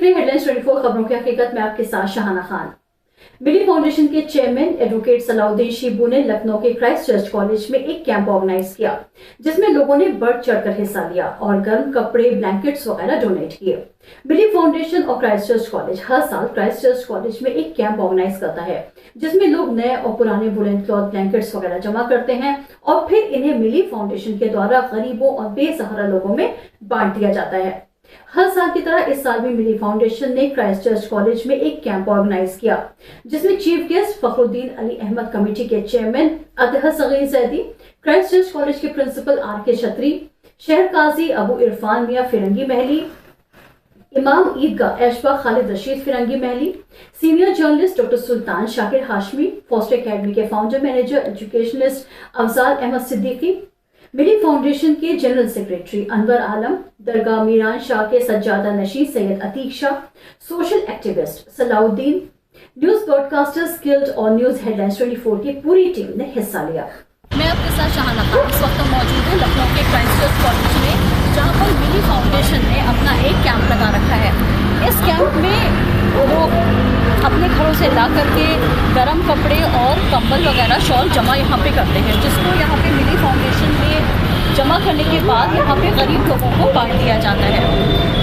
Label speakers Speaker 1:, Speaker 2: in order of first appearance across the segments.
Speaker 1: रहे हेडलाइंस 24 खबरों की हकीकत में आपके साथ शाहाना खान। मिली फाउंडेशन के चेयरमैन एडवोकेट सलाउद्दीन शिबू ने लखनऊ के क्राइस्ट चर्च कॉलेज में एक कैंप ऑर्गेनाइज किया, जिसमें लोगों ने बढ़ चढ़कर हिस्सा लिया और गर्म कपड़े, ब्लैंकेट्स वगैरह डोनेट किए। मिली फाउंडेशन और क्राइस्ट चर्च कॉलेज हर साल क्राइस्ट चर्च कॉलेज में एक कैंप ऑर्गेनाइज करता है, जिसमें लोग नए और पुराने वुलन क्लॉथ, ब्लैंकेट्स वगैरह जमा करते हैं और फिर इन्हें मिली फाउंडेशन के द्वारा गरीबों और बेसहारा लोगों में बांट दिया जाता है। हर साल की तरह इस साल भी मिली फाउंडेशन ने क्राइस्ट चर्च कॉलेज में एक कैंप ऑर्गेनाइज किया, जिसमें chief guest Fakhruddin Ali Ahmed committee के chairman Athar Saghir Zaidi, Christ Church College के प्रिंसिपल RK छत्री, शहर काजी अबू इरफान मियां फिरंगी महली, इमाम Eidgah Aishbagh Khalid Rashid Firangi Mahali, senior journalist doctor Sultan Shakir Hashmi, Foster Academy के founder manager educationist Afzal Ahmad Siddiqui, Milli Foundation के जनरल सेक्रेटरी अनवर आलम, दरगाह मीरान शाह के सज्जादा नशीद Syed Atiq Shah, social activist Salahuddin, News Broadcasters Guild और न्यूज हेडलाइंस 24 की पूरी टीम ने हिस्सा लिया।
Speaker 2: मैं आपके साथ शाहाना खान इस वक्त मौजूद हूँ लखनऊ के क्राइस्ट चर्च कॉलेज में, जहाँ पर मिली फाउंडेशन ने अपना एक कैंप लगा रखा है। इस कैंप में लोग अपने घरों से ला करके गर्म कपड़े और कंबल वगैरह शॉल जमा यहाँ पे करते हैं, जिसको यहाँ पे मिली फाउंडेशन में जमा करने के बाद यहाँ पे गरीब लोगों को बांट दिया जाता है।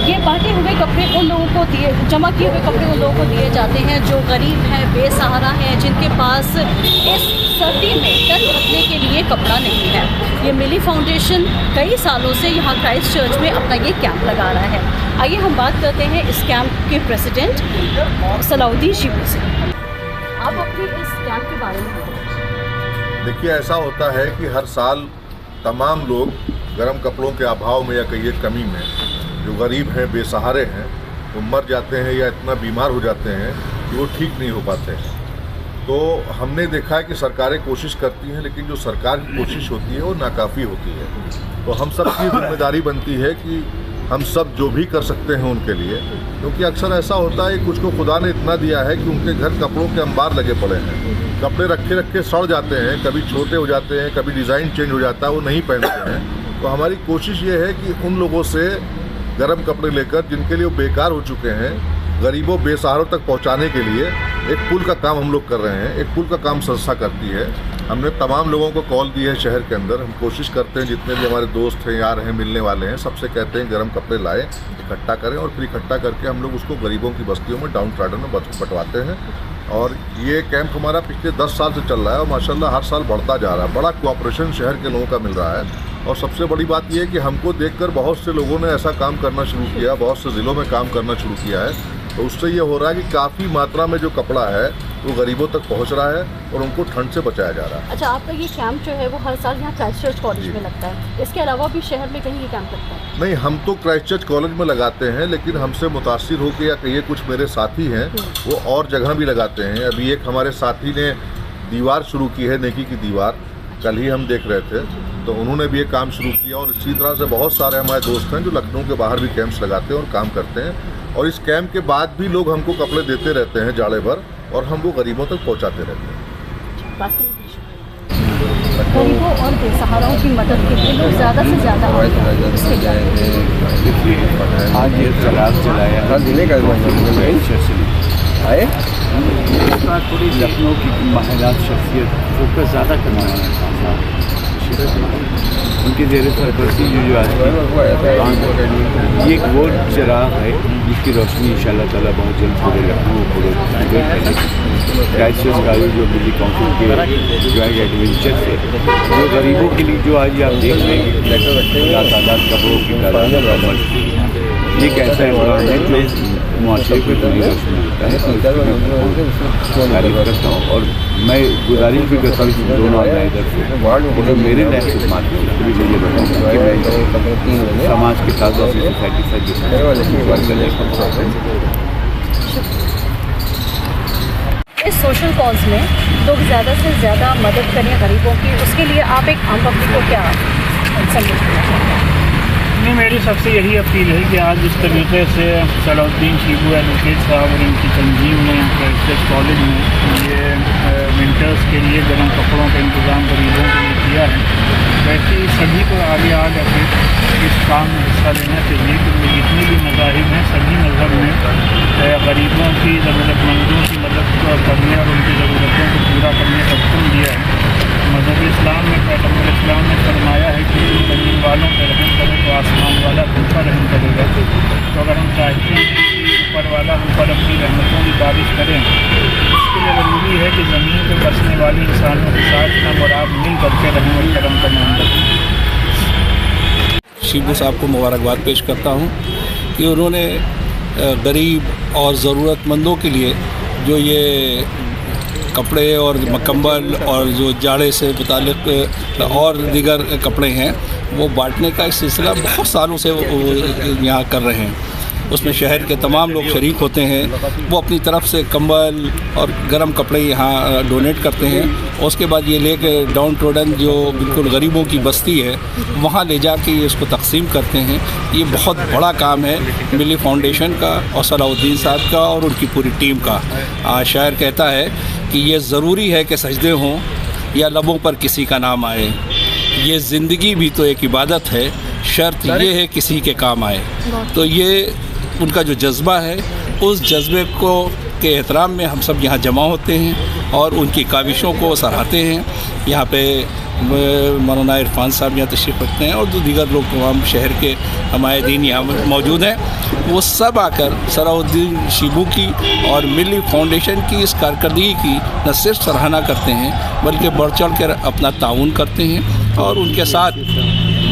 Speaker 2: ये बांटे हुए कपड़े उन लोगों को जमा किए हुए कपड़े उन लोगों को दिए जाते हैं जो गरीब हैं, बेसहारा हैं, जिनके पास इस सर्दी में तन ढकने के लिए कपड़ा नहीं है। ये मिली फाउंडेशन कई सालों से यहाँ क्राइस्ट चर्च में अपना ये कैंप लगा रहा है। आइए हम बात करते हैं इस कैंप के प्रेसिडेंट सलाउद्दीन शिबू से। आप अपनी इस कैंप के बारे में बताइए।
Speaker 3: देखिए, ऐसा होता है कि हर साल तमाम लोग गर्म कपड़ों के अभाव में या कहिए कमी में जो गरीब हैं, बेसहारे हैं, वो मर जाते हैं या इतना बीमार हो जाते हैं कि वो ठीक नहीं हो पाते हैं। तो हमने देखा है कि सरकारें कोशिश करती हैं, लेकिन जो सरकार की कोशिश होती है वो नाकाफ़ी होती है। तो हम सब की जिम्मेदारी बनती है कि हम सब जो भी कर सकते हैं उनके लिए, क्योंकि अक्सर ऐसा होता है कुछ को खुदा ने इतना दिया है कि उनके घर कपड़ों के अंबार लगे पड़े हैं, कपड़े रखे रखे सड़ जाते हैं, कभी छोटे हो जाते हैं, कभी डिज़ाइन चेंज हो जाता है, वो नहीं पहनते हैं। तो हमारी कोशिश ये है कि उन लोगों से गर्म कपड़े लेकर जिनके लिए वो बेकार हो चुके हैं, गरीबों बेसहारों तक पहुंचाने के लिए एक पुल का काम हम लोग कर रहे हैं। एक पुल का काम संस्था करती है। हमने तमाम लोगों को कॉल दी है शहर के अंदर। हम कोशिश करते हैं जितने भी हमारे दोस्त हैं, यार हैं, मिलने वाले हैं, सबसे कहते हैं गर्म कपड़े लाएं, इकट्ठा करें और फिर इकट्ठा करके हम लोग उसको गरीबों की बस्तियों में, डाउन ट्राडन में बंटवाते हैं। और ये कैंप हमारा पिछले 10 साल से चल रहा है और माशाल्लाह हर साल बढ़ता जा रहा है। बड़ा कोऑपरेशन शहर के लोगों का मिल रहा है और सबसे बड़ी बात यह है कि हमको देखकर बहुत से लोगों ने ऐसा काम करना शुरू किया, बहुत से ज़िलों में काम करना शुरू किया है। तो उससे ये हो रहा है कि काफ़ी मात्रा में जो कपड़ा है वो गरीबों तक पहुंच रहा है और उनको ठंड से बचाया जा रहा है।
Speaker 2: अच्छा, आपका ये कैंप जो है वो हर साल यहाँ क्राइस्ट चर्च कॉलेज में लगता है, इसके अलावा भी शहर में कहीं ये कैंप लगता है?
Speaker 3: नहीं, हम तो क्राइस्ट चर्च कॉलेज में लगाते हैं, लेकिन हमसे मुतासिर होकर या कहिए कुछ मेरे साथी हैं वो और जगह भी लगाते हैं। अभी एक हमारे साथी ने दीवार शुरू की है, नेकी की दीवार, कल ही हम देख रहे थे, तो उन्होंने भी ये काम शुरू किया। और इसी तरह से बहुत सारे हमारे दोस्त हैं जो लखनऊ के बाहर भी कैंप्स लगाते हैं और काम करते हैं। और इस कैंप के बाद भी लोग हमको कपड़े देते रहते हैं जाड़े भर और हम वो गरीबों तक पहुंचाते रहते हैं।
Speaker 2: गरीबों और बेसहाराओं की मदद के लिए लोग ज़्यादा से ज़्यादा
Speaker 4: आज ये चलाक चलाया आए थोड़ी लखनऊ की महिला शख्सियत फोकस ज़्यादा करना है, उनकी ज़ेर सरपरस्ती जो आज ये एक वो चिराग है जिसकी रोशनी इंशाअल्लाह ताला बहुत जल्द पूरे लखनऊ पूरे क्राइस्ट चर्च का जो मिली काउंसिल के जॉइंट एडवेंचर से जो गरीबों के लिए जो आज आप देख रहे हैं तादाद कपड़ों की तादाद, ये कैसा इमरान है जो इस मुआशरे पर पूरी रोशनी होता है। तारीफ करता हूँ और मैं गुजारिश भी करता हूँ दोनों ऑर्गेनाइजर से, तो मेरे नेक्स्ट माध्यम से भी ये बताऊँ कि मैं समाज के साथ अपनी सोसाइटी के साथ
Speaker 2: इस सोशल कॉज में लोग ज़्यादा से ज़्यादा मदद करें गरीबों की, उसके लिए आप एक आम पब्लिक को क्या संदेश देना चाहते हैं?
Speaker 5: नहीं, मेरी सबसे यही अपील है कि आज इस तरीके से सलाउद्दीन शिबू एडवोकेट साहब और इनकी तंजीम ने क्राइस्ट चर्च कॉलेज में ये विंटर्स के लिए गर्म कपड़ों का इंतज़ाम गरीबों के लिए दिया है, वैसे ही सभी को आगे आ जाके इस काम में हिस्सा लेना चाहिए कि जितने भी मज़ाहिब हैं सभी मज़हब में गरीबों की, ज़रूरतमंदों की मदद करने और उनकी ज़रूरतों को पूरा करने का हुक्म दिया है। मज़हब इस्लाम में पैगम्बर इस्लाम ने फरमाया है कि ज़मीन वालों पर रहम करो तो आसमान वाला तुम पर रहम करेगा। तो अगर हम चाहते हैं कि ऊपर वाला हम पर अपनी रहमतों की बारिश करें, इसके लिए ज़रूरी है कि ज़मीन पर बसने वाले इंसानों के साथ हम और आप मिल करके रहें और करम का मान रखें।
Speaker 6: शिबू साहब को मुबारकबाद पेश करता हूँ कि उन्होंने गरीब और ज़रूरतमंदों के लिए जो ये कपड़े और कंबल और जो जाड़े से मुतालिक और दीगर कपड़े हैं वो बांटने का एक सिलसिला बहुत सालों से यहाँ कर रहे हैं। उसमें शहर के तमाम लोग शरीक होते हैं। वो अपनी तरफ से कंबल और गर्म कपड़े यहाँ डोनेट करते हैं। उसके बाद ये लेके डाउन ट्रोडन जो बिल्कुल गरीबों की बस्ती है वहाँ ले जाके ये इसको तकसीम करते हैं। ये बहुत बड़ा काम है मिली फाउंडेशन का और सलाउद्दीन साहब का और उनकी पूरी टीम का। शायर कहता है कि ये ज़रूरी है कि सजदे हों या लबों पर किसी का नाम आए, ये ज़िंदगी भी तो एक इबादत है, शर्त ये है किसी के काम आए। तो ये उनका जो जज्बा है उस जज्बे को के एहतराम में हम सब यहाँ जमा होते हैं और उनकी काविशों को सराहते हैं। यहाँ पे मौलाना इरफान साहब यहाँ तशरीफ़ रखते हैं और जो दीगर लोग तमाम शहर के हमारे दीन यहाँ मौजूद हैं। वो सब आकर सलाउद्दीन शिबू की और मिली फाउंडेशन की इस कारकर्दगी की न सिर्फ सराहना करते हैं बल्कि बढ़ चढ़ कर अपना ताउन करते हैं और उनके साथ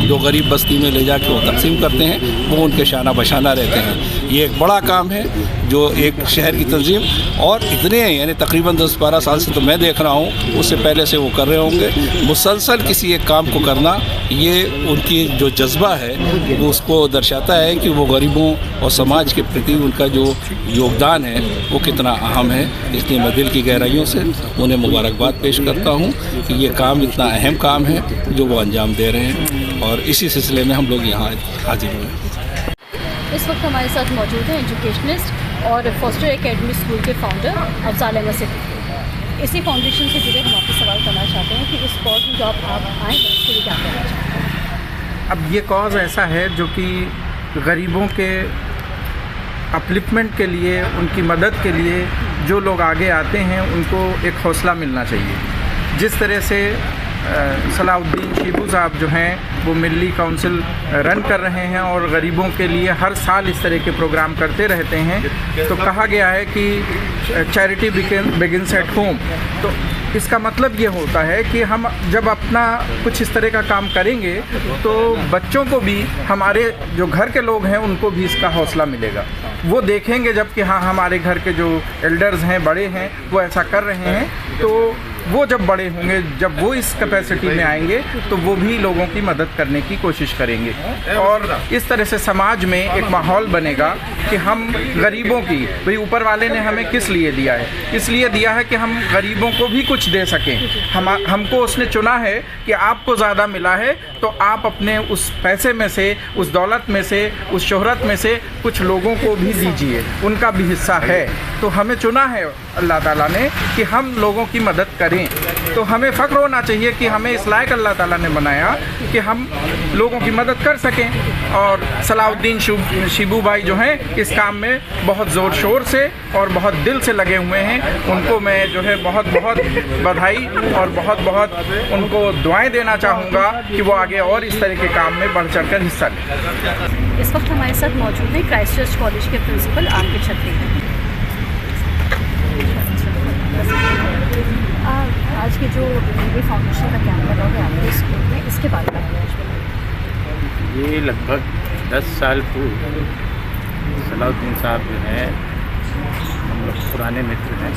Speaker 6: जो गरीब बस्ती में ले जाके वो तकसीम करते हैं वो उनके शाना बशाना रहते हैं। ये एक बड़ा काम है जो एक शहर की तंजीम और इतने यानी तकरीबन 10-12 साल से तो मैं देख रहा हूँ, उससे पहले से वो कर रहे होंगे। मुसलसल किसी एक काम को करना ये उनकी जो जज्बा है वो उसको दर्शाता है कि वो गरीबों और समाज के प्रति उनका जो योगदान है वो कितना अहम है। इसलिए मैं दिल की गहराइयों से उन्हें मुबारकबाद पेश करता हूँ कि ये काम इतना अहम काम है जो वो अंजाम दे रहे हैं और इसी सिलसिले में हम लोग यहाँ हाजिर हुए।
Speaker 2: इस वक्त हमारे साथ मौजूद हैं एजुकेशनिस्ट और फॉस्टर एकेडमी स्कूल के फाउंडर अफजाल अहमद सिद्दीकी। इसी फाउंडेशन से जुड़े हम आपसे सवाल करना चाहते हैं कि इस कॉज में जो आप आए हैं उसके लिए क्या कहना चाहते हैं?
Speaker 7: अब ये कॉज ऐसा है जो कि गरीबों के अपलिफ्टमेंट के लिए, उनकी मदद के लिए जो लोग आगे आते हैं उनको एक हौसला मिलना चाहिए। जिस तरह से सलाउद्दीन शिबू साहब जो हैं वो मिली काउंसिल रन कर रहे हैं और गरीबों के लिए हर साल इस तरह के प्रोग्राम करते रहते हैं। तो कहा गया है कि चैरिटी बिगिंस एट होम। तो इसका मतलब ये होता है कि हम जब अपना कुछ इस तरह का काम करेंगे तो बच्चों को भी, हमारे जो घर के लोग हैं उनको भी इसका हौसला मिलेगा। वो देखेंगे जब कि हाँ हमारे घर के जो एल्डर्स हैं, बड़े हैं, वो ऐसा कर रहे हैं, तो वो जब बड़े होंगे, जब वो इस कैपेसिटी में आएंगे तो वो भी लोगों की मदद करने की कोशिश करेंगे और इस तरह से समाज में एक माहौल बनेगा कि हम गरीबों की, भाई ऊपर वाले ने हमें किस लिए दिया है? इसलिए दिया है कि हम गरीबों को भी कुछ दे सकें। हमको उसने चुना है कि आपको ज़्यादा मिला है तो आप अपने उस पैसे में से, उस दौलत में से, उस शोहरत में से कुछ लोगों को भी दीजिए, उनका भी हिस्सा है। तो हमें चुना है अल्लाह ताला ने कि हम लोगों की मदद करें। तो हमें फ़ख्र होना चाहिए कि हमें इस लायक अल्लाह ताला ने बनाया कि हम लोगों की मदद कर सकें। और सलाउद्दीन शिबू भाई जो हैं इस काम में बहुत ज़ोर शोर से और बहुत दिल से लगे हुए हैं। उनको मैं जो है बहुत बहुत बधाई और बहुत बहुत उनको दुआएं देना चाहूँगा कि वो आगे और इस तरह के काम में बढ़ चढ़ कर हिस्सा लें।
Speaker 2: इस वक्त हमारे साथ मौजूद है क्राइस्ट चर्च कॉलेज के प्रिंसिपल आर.के. छत्री। आज के जो मिली फाउंडेशन का कैंप लगा हुआ है आपके स्कूल में, इसके बारे में
Speaker 8: ये लगभग 10 साल पूर्व सलाउद्दीन साहब जो हैं, हम लोग पुराने मित्र हैं,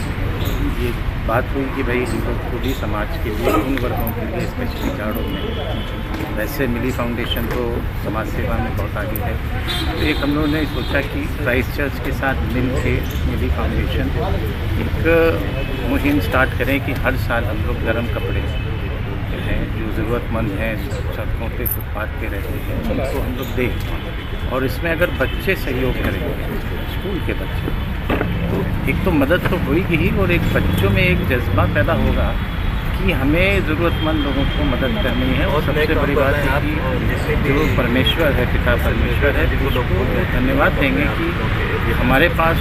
Speaker 8: ये बात हुई कि भाई हम लोग पूरी समाज के लिए, उन वर्गों के लिए, स्पेशली जाड़ों में, वैसे मिली फाउंडेशन तो समाज सेवा में बहुत आगे है। तो एक हम लोगों ने सोचा कि क्राइस्ट चर्च के साथ मिल के मिली फाउंडेशन एक मुहिम स्टार्ट करें कि हर साल हम लोग गर्म कपड़े हैं जो ज़रूरतमंद हैं, सड़कों पे फुटपाथ पे रहते हैं, उनको हम लोग दें। और इसमें अगर बच्चे सहयोग करेंगे, स्कूल के बच्चे, तो एक तो मदद तो होगी ही और एक बच्चों में एक जज्बा पैदा होगा कि हमें ज़रूरतमंद लोगों को मदद करनी है। और सबसे बड़ी बात है कि जो परमेश्वर है, पिता परमेश्वर है, उसको धन्यवाद देंगे कि हमारे पास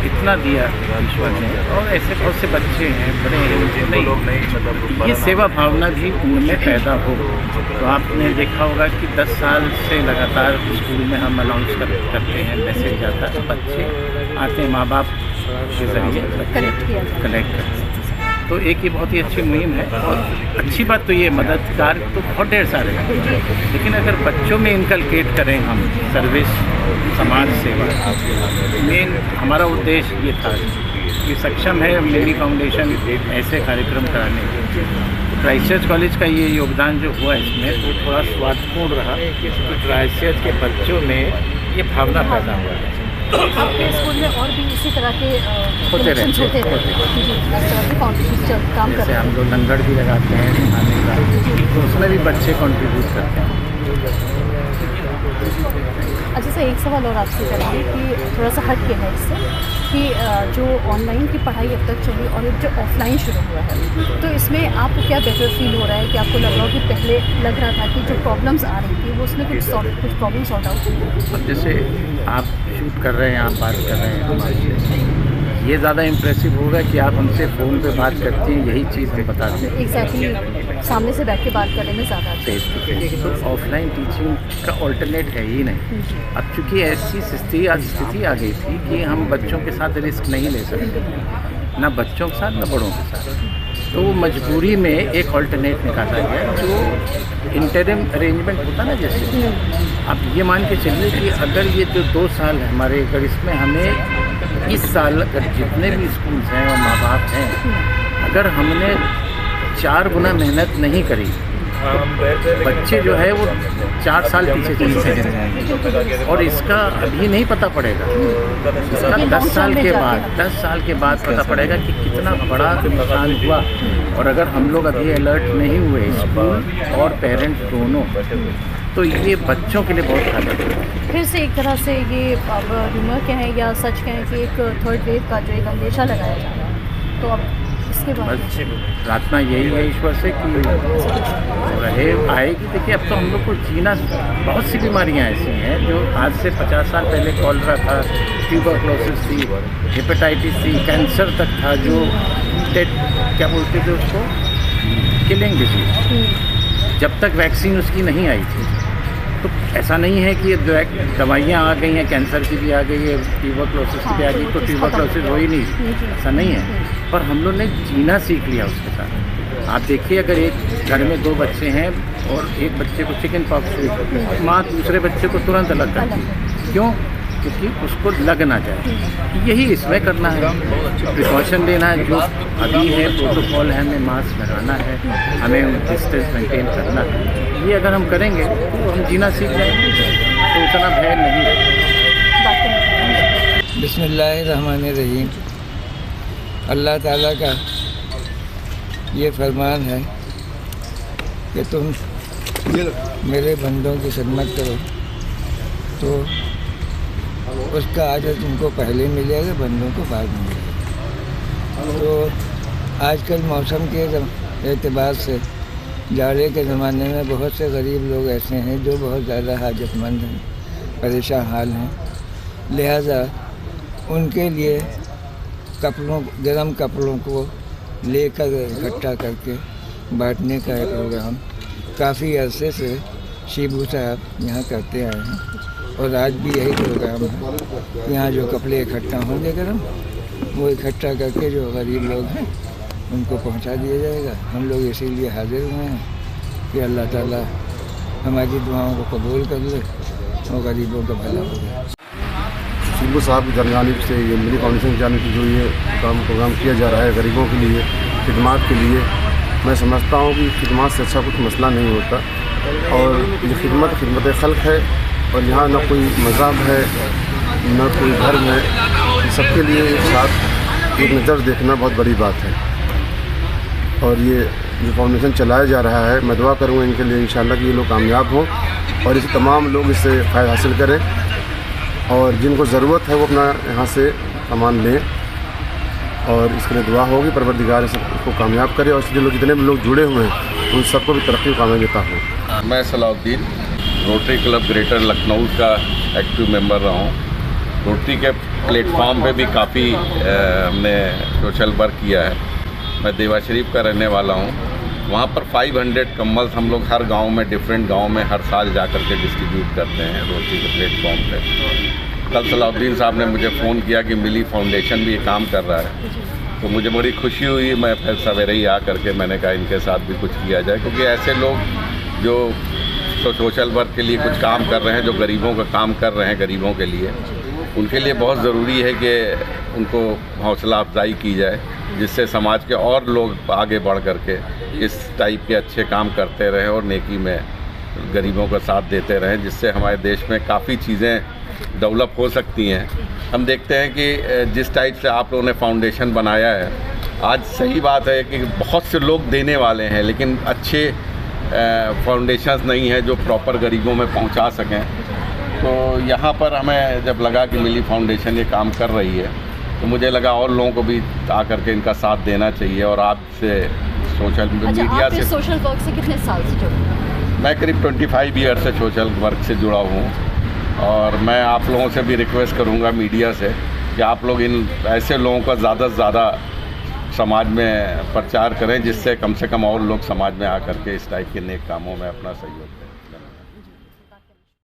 Speaker 8: इतना दिया ईश्वर ने। और ऐसे बहुत से बच्चे हैं, बड़े हैं, नहीं, ये सेवा भावना भी उनमें पैदा हो। तो आपने देखा होगा कि 10 साल से लगातार स्कूल में हम अनाउंस करते हैं, मैसेज आता है, बच्चे आते हैं, माँ बाप के ज़रिए कलेक्ट करते हैं। तो एक ये बहुत ही अच्छी मुहिम है। और अच्छी बात तो ये मददगार तो बहुत ढेर सारे हैं, लेकिन अगर बच्चों में इनकलकेट करें हम सर्विस, समाज सेवा, मेन हमारा उद्देश्य ये था कि सक्षम है मिली फाउंडेशन ऐसे कार्यक्रम कराने के। तो क्राइस्ट चर्च कॉलेज का ये योगदान जो हुआ इसमें वो थोड़ा स्वार्थपूर्ण रहा कि क्राइस्ट चर्च के बच्चों में ये भावना पैदा हुआ है।
Speaker 2: आपके स्कूल में और भी इसी तरह के
Speaker 8: होते रहते
Speaker 2: काम कर
Speaker 8: जैसे
Speaker 2: रहे हैं।
Speaker 8: हम लोग लंगर भी लगाते हैं खाने का, तो उसमें भी बच्चे कंट्रीब्यूट करते हैं।
Speaker 2: अच्छा सर, एक सवाल और आपसे करेंगे कि थोड़ा सा हट के है इससे कि जो ऑनलाइन की पढ़ाई अब तक चली और जो ऑफलाइन शुरू हुआ है, तो इसमें आपको क्या बेटर फील हो रहा है? कि आपको लग रहा हो कि पहले लग रहा था कि जो प्रॉब्लम्स आ रही थी वो उसमें कुछ प्रॉब्लम सॉर्ट आउट हुई?
Speaker 8: अब जैसे आप शूट कर रहे हैं, आप बात कर रहे हैं हमारे, ये ज़्यादा इम्प्रेसिव होगा कि आप हमसे फ़ोन पे बात करती हैं, यही चीज़ हम बताते हैं।
Speaker 2: एग्जैक्टली, सामने से बैठ के बात करने में ज़्यादा
Speaker 8: फेस टू फेस। तो ऑफलाइन टीचिंग का ऑल्टरनेट है ही नहीं। अब चूँकि ऐसी स्थिति आ गई थी कि हम बच्चों के साथ रिस्क नहीं ले सकते, ना बच्चों के साथ ना बड़ों के साथ। तो मजबूरी में एक ऑल्टरनेट निकाला गया जो इंटरिम अरेंजमेंट होता ना, जैसे आप ये मान के चलिए कि अगर ये जो 2 साल है हमारे, अगर इसमें हमें इस साल अगर जितने भी स्कूल्स हैं और माँ बाप हैं, अगर हमने 4 गुना मेहनत नहीं करी तो बच्चे जो है वो 4 साल पीछे चले जाएंगे। और इसका अभी नहीं पता पड़ेगा, इसका 10 साल के बाद पता पड़ेगा कि कितना बड़ा नुकसान हुआ। और अगर हम लोग अभी अलर्ट नहीं हुए, स्कूल और पेरेंट्स दोनों, तो ये बच्चों के लिए बहुत घातक है।
Speaker 2: फिर से एक तरह से ये अब रूमर कहें या सच कहें कि एक थर्ड वेव का जो एक अंदेशा लगाया जा रहा है, तो अब इसके बाद
Speaker 8: प्रार्थना यही है ईश्वर से कि रहे आएगी। देखिए अब तो हम लोग को जीना, बहुत सी बीमारियां ऐसी हैं जो आज से 50 साल पहले कॉलरा था, ट्यूबरक्लोसिस थी, हेपेटाइटिस थी, कैंसर तक था, जो क्या बोलते थे उसको, किलिंग डिजीज, जब तक वैक्सीन उसकी नहीं आई थी। तो ऐसा नहीं है कि दवाइयाँ आ गई हैं, कैंसर की भी आ गई है, ट्यूबरक्लोसिस की भी आ गई, तो ट्यूबरक्लोसिस हो ही नहीं, ऐसा नहीं है। पर हम लोग ने जीना सीख लिया उसके साथ। आप देखिए अगर एक घर में 2 बच्चे हैं और एक बच्चे को चिकन पॉक्स हुई, माँ दूसरे बच्चे को तुरंत अलग करती है। क्यों? क्योंकि उसको लग ना जाए। यही इसमें करना है, प्रिकॉशन लेना है, जो अभी है प्रोटोकॉल है, हमें मास्क लगाना है, हमें डिस्टेंस मेंटेन करना है। ये अगर हम करेंगे तो हम जीना सीख जाएंगे, तो उतना भय नहीं रहेगा।
Speaker 9: बिस्मिल्लाहिर्रहमानिर्रहीम। अल्लाह ताला का ये फरमान है कि तुम मेरे बंदों की खिदमत करो, तो उसका आजर तुमको पहले मिलेगा, बंदों को बाद में मिलेगा। तो आजकल मौसम के एतबार से जाड़े के ज़माने में बहुत से गरीब लोग ऐसे हैं जो बहुत ज़्यादा हाजतमंद हैं, परेशान हाल हैं। लिहाजा उनके लिए गर्म कपड़ों को लेकर इकट्ठा करके बांटने का प्रोग्राम काफ़ी अरसे से शिबू साहब यहाँ करते आए हैं, और आज भी यही प्रोग्राम है। यहाँ जो कपड़े इकट्ठा होंगे गर्म, वो इकट्ठा करके जो गरीब लोग हैं उनको पहुँचा दिया जाएगा। हम लोग इसीलिए हाजिर हुए हैं कि अल्लाह ताला हमारी दुआओं को कबूल कर ले और गरीबों का भला हो जाए।
Speaker 10: शिबू साहब की जानिब से, ये मिली फाउंडेशन की जानिब से जो ये प्रोग्राम किया जा रहा है गरीबों के लिए, खिदमत के लिए, मैं समझता हूँ कि खिदमत से अच्छा कुछ मसला नहीं होता। और ये खिदमत खल्क है, और यहाँ न कोई मज़हब है न कोई धर्म है, सबके लिए एक साथ एक नज़र देखना बहुत बड़ी बात है। और ये जो फाउंडेशन चलाया जा रहा है, मैं दुआ करूँगा इनके लिए इंशाअल्लाह कि ये लोग कामयाब हों और इस तमाम लोग इससे फ़ायदा हासिल करें, और जिनको ज़रूरत है वो अपना यहाँ से सामान लें। और इसके लिए दुआ होगी, परवरदिगार सबको कामयाब करे और जो लोग जितने भी लोग जुड़े हुए हैं उन सबको भी तरक्की कामयाबियता हो।
Speaker 11: मैं Salauddin Rotary Club Greater Lucknow का एक्टिव मेंबर रहा हूँ। रोटरी के प्लेटफॉर्म पे भी काफ़ी हमने सोशल वर्क किया है। मैं देवा शरीफ का रहने वाला हूँ। वहाँ पर 500 कंबल्स हम लोग हर गांव में, डिफरेंट गांव में हर साल जा कर के डिस्ट्रीब्यूट करते हैं रोटरी के प्लेटफॉर्म पे। कल सलाउद्दीन साहब ने मुझे फ़ोन किया कि मिली फाउंडेशन भी ये काम कर रहा है, तो मुझे बड़ी खुशी हुई। मैं फिर सवेरे ही आ करके मैंने कहा इनके साथ भी कुछ किया जाए, क्योंकि ऐसे लोग जो सोशल वर्क के लिए कुछ काम कर रहे हैं, जो गरीबों का काम कर रहे हैं गरीबों के लिए, उनके लिए बहुत ज़रूरी है कि उनको हौसला अफजाई की जाए, जिससे समाज के और लोग आगे बढ़ कर के इस टाइप के अच्छे काम करते रहें और नेकी में गरीबों का साथ देते रहें, जिससे हमारे देश में काफ़ी चीज़ें डेवलप हो सकती हैं। हम देखते हैं कि जिस टाइप से आप लोगों ने फाउंडेशन बनाया है, आज सही बात है कि बहुत से लोग देने वाले हैं, लेकिन अच्छे फाउंडेशंस नहीं है जो प्रॉपर गरीबों में पहुंचा सकें। तो यहाँ पर हमें जब लगा कि मिली फाउंडेशन ये काम कर रही है, तो मुझे लगा और लोगों को भी आकर के इनका साथ देना चाहिए। और आपसे सोशल मीडिया से
Speaker 2: सोशल वर्क से कितने साल से जुड़े?
Speaker 11: मैं करीब 25 ईयर से सोशल वर्क से जुड़ा हूँ। और मैं आप लोगों से भी रिक्वेस्ट करूँगा मीडिया से कि आप लोग इन ऐसे लोगों का ज़्यादा से ज़्यादा समाज में प्रचार करें, जिससे कम से कम और लोग समाज में आकर के इस टाइप के नेक कामों में अपना सहयोग दें।